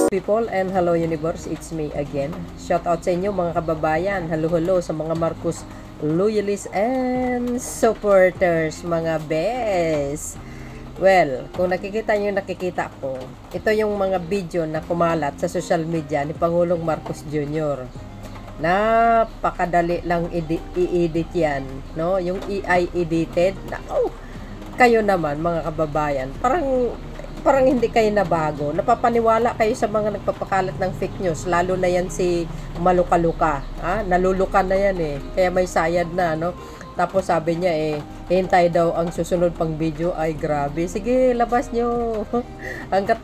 people and hello universe, it's me again. Shout out sa inyo mga kababayan. Hello sa mga Marcos loyalists and supporters, mga best. Well, kung nakikita nyo, nakikita ko, ito yung mga video na kumalat sa social media ni Pangulong Marcos Jr. Napakadali lang i-edit yan, no? Yung AI edited. Kayo naman mga kababayan, parang hindi kayo nabago. Napapaniwala kayo sa mga nagpapakalat ng fake news, lalo na yan si Maluka-Luka. Nalulukan na yan eh. Kaya may sayad na, no? Tapos sabi niya hintay daw ang susunod pang video. Ay grabe. Sige, labas nyo. Hanggat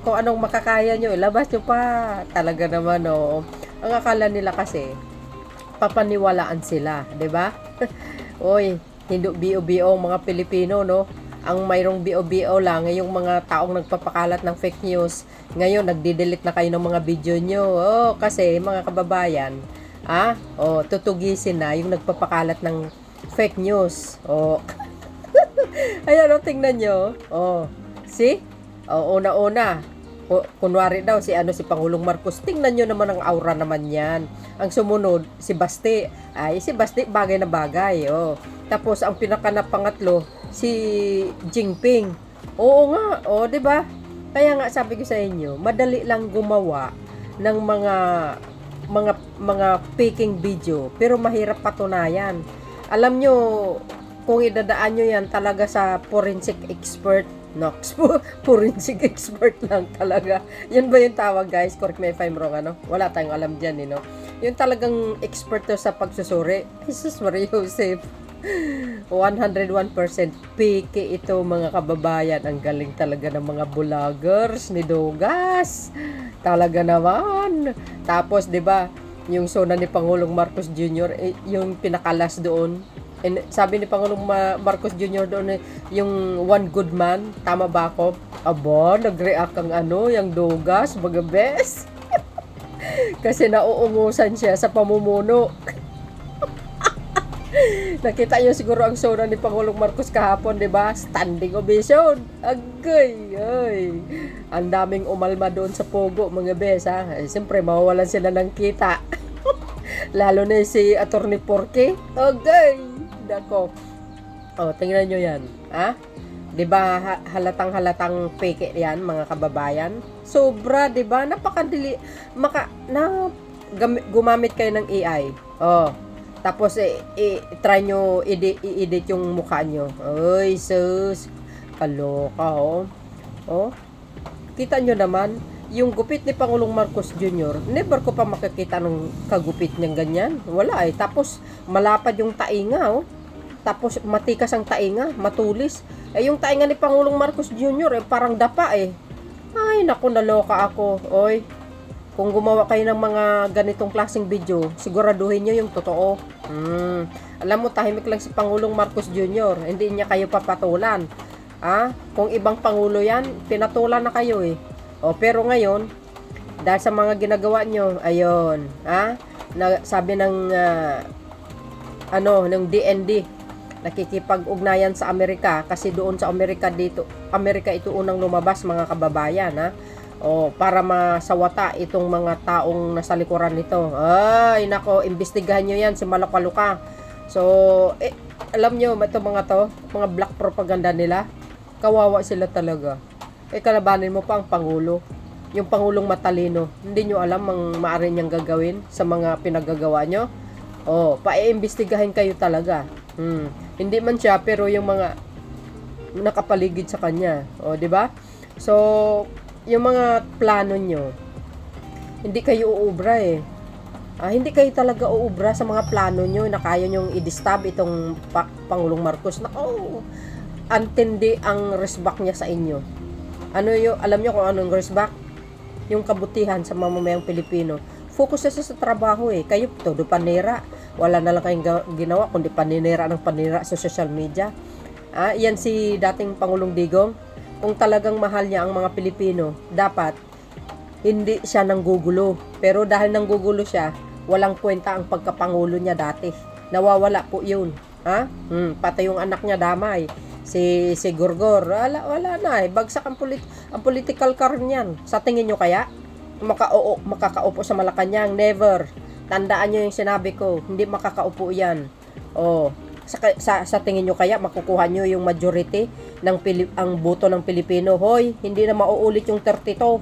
kung anong makakaya nyo, labas nyo pa. Talaga naman, no? Ang akala nila kasi, papaniwalaan sila, 'di ba? Oy, hindi BO-BO mga Pilipino, no? Ang mayroong BO-BO lang yung mga taong nagpapakalat ng fake news. Ngayon, nagdi-delete na kayo ng mga video nyo. Kasi mga kababayan, tutugisin na yung nagpapakalat ng fake news. Ayan, tingnan nyo. See? Una-una. Kunwari daw si Pangulong Marcos, tingnan nyo naman ang aura naman yan. Ang sumunod, si Basti. Si Basti bagay na bagay. Tapos ang pangatlo, si Jinping. Oo nga, 'di ba? Kaya nga sabi ko sa inyo, madali lang gumawa ng mga faking video, pero mahirap patunayan. Alam nyo, kung idadaan nyo yan talaga sa forensic expert, forensic expert lang talaga. Yan ba yung tawag, guys? Correct me if I'm wrong, Wala tayong alam dyan, no? Yung talagang expert to sa pagsusuri. Jesus Maria Joseph. 101% peke ito mga kababayan. Ang galing talaga ng mga vloggers ni Dugas. Talaga naman. Tapos 'di ba, yung sona ni Pangulong Marcos Jr., yung pinakalas doon. And sabi ni Pangulong Marcos Jr. doon, yung one good man, tama ba ako? Aba, nag-react ang yung Dugas, baga best. Kasi nauungusan siya sa pamumuno. Nakita niyo siguro ang sona ni Pangulong Marcos kahapon, 'di ba? Standing ovation. Agay, ay. Ang daming umalma doon sa Pogo, mga bes, Siyempre, mawawalan sila ng kita. Lalo na si Attorney Porky. Agay. Dako. Tingnan niyo 'yan, 'Di ba halatang fake 'yan, mga kababayan? Sobra, 'di ba? Napakadili gumamit kayo ng AI. Tapos, try nyo i-edit yung mukha nyo. Ay, sus. Kaloka, Kita nyo naman, yung gupit ni Pangulong Marcos Jr., never ko pa makikita ng kagupit niyang ganyan. Wala Tapos, malapad yung tainga, Tapos, matikas ang tainga, matulis. Yung tainga ni Pangulong Marcos Jr., parang dapa, Ay, naku, naloka ako. Oy. Kung gumawa kayo ng mga ganitong klaseng video, siguraduhin nyo yung totoo. Alam mo, tahimik lang si Pangulong Marcos Jr. Hindi niya kayo papatulan. Kung ibang pangulo yan, pinatulan na kayo pero ngayon, dahil sa mga ginagawa nyo, ayun, sabi ng DND, nakikipag-ugnayan sa Amerika, kasi doon sa Amerika ito unang lumabas, mga kababayan, para masawata itong mga taong nasa likuran nito. Ay, nako, imbestigahan nyo yan, si Maluka-Luka. So, alam nyo, ito mga black propaganda nila, kawawa sila talaga. Kalabanin mo pa ang Pangulo. Yung Pangulong matalino. Hindi nyo alam ang maaari niyang gagawin sa mga pinagagawa nyo. Paiimbestigahin kayo talaga. Hindi man siya, pero yung mga nakapaligid sa kanya. Di ba? So, yung mga plano nyo, hindi kayo uubra hindi kayo talaga uubra sa mga plano nyo na kaya nyong i-disturb itong Pangulong Marcos. Antindi ang resback niya sa inyo. Alam nyo kung anong resback? Yung kabutihan sa mamamayang Pilipino. Focus siya sa trabaho Kayo, todo panira. Wala na lang kayong ginawa kundi paninira ng paninira sa social media. Yan si dating Pangulong Digong. Kung talagang mahal niya ang mga Pilipino, dapat hindi siya nanggugulo. Pero dahil nanggugulo siya, walang kwenta ang pagkapangulo niya dati. Nawawala po yun. Pati yung anak niya damay. si Gorgor, wala na eh. Bagsak ang political career niyan. Sa tingin nyo kaya? Makakaupo sa Malacanang? Never. Tandaan nyo yung sinabi ko. Hindi makakaupo yan. Oh, sa tingin nyo kaya makukuha nyo yung majority ng ang boto ng Pilipino? Hoy, hindi na mauulit yung 32.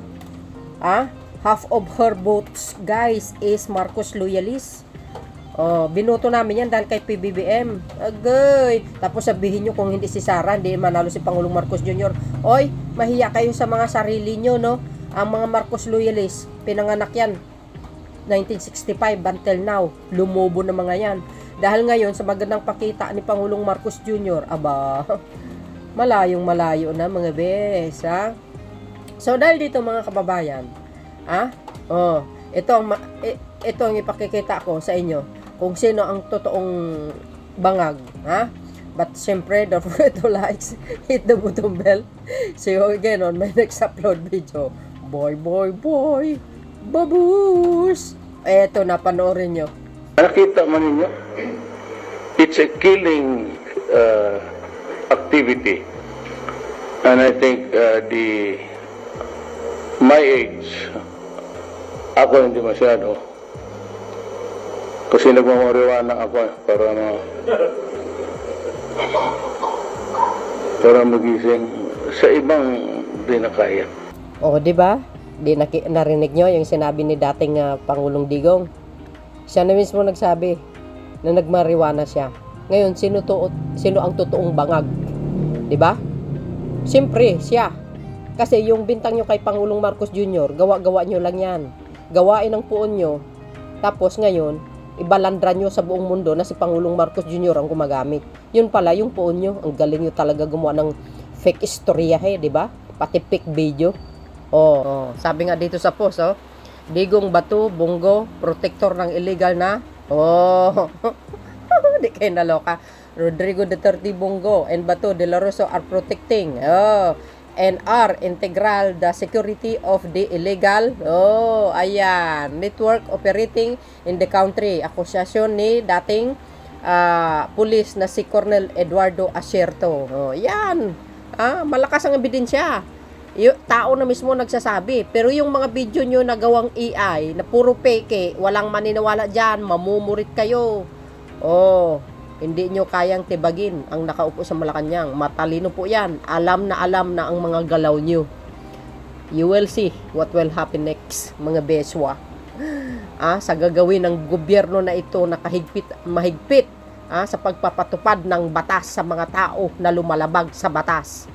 Half of her votes, guys, is Marcos loyalist. Oh, binoto namin yan dahil kay PBBM. Agay. Tapos sabihin nyo kung hindi si Sara, hindi manalo si Pangulong Marcos Jr. Oy, mahiya kayo sa mga sarili nyo, no? Ang mga Marcos loyalists, pinanganak yan 1965 until now. Lumubo na mga yan. Dahil ngayon, sa magandang pakita ni Pangulong Marcos Jr., aba, malayo na mga bes, ha? So, dahil dito mga kababayan, ito ang ipakikita ko sa inyo kung sino ang totoong bangag, ha? But siyempre, don't forget to like, hit the button bell. See you again on my next upload video. Boy, babush! Eto na, panoorin nyo. Nakita man ninyo, it's a killing activity. And I think my age, ako hindi masyado. Kasi nagmamariwana ako para magising. Sa ibang di na kaya. O, di ba? Narinig nyo yung sinabi ni dating Pangulong Digong. Siya na mismo nagsabi na nagmariwana siya. Ngayon, sino ang totoong bangag? Di ba? Siyempre, siya. Kasi yung bintang nyo kay Pangulong Marcos Jr., gawa-gawa nyo lang yan. Gawain ang puon nyo. Tapos ngayon, ibalandra nyo sa buong mundo na si Pangulong Marcos Jr. ang gumagamit. Yun pala, yung puon nyo. Ang galing nyo talaga gumawa ng fake istorya, di ba? Pati fake video. Sabi nga dito sa post, Digong Batu, Bongo, protector ng illegal na. Di kayo naloka. Rodrigo Duterte Bongo and Batu de la Rosa are protecting. And are integral the security of the illegal. Ayan. Network operating in the country. Akusasyon ni dating pulis na si Colonel Eduardo Acerto. Yan. Malakas ang ebidensya. Tao na mismo nagsasabi. Pero yung mga video nyo na gawang AI, na puro peke, walang maniniwala dyan, mamumurit kayo. Hindi nyo kayang tibagin ang nakaupo sa Malacanang. Matalino po yan. Alam na ang mga galaw nyo. You will see what will happen next, mga beswa. Sa gagawin ng gobyerno na ito na mahigpit sa pagpapatupad ng batas sa mga tao na lumalabag sa batas.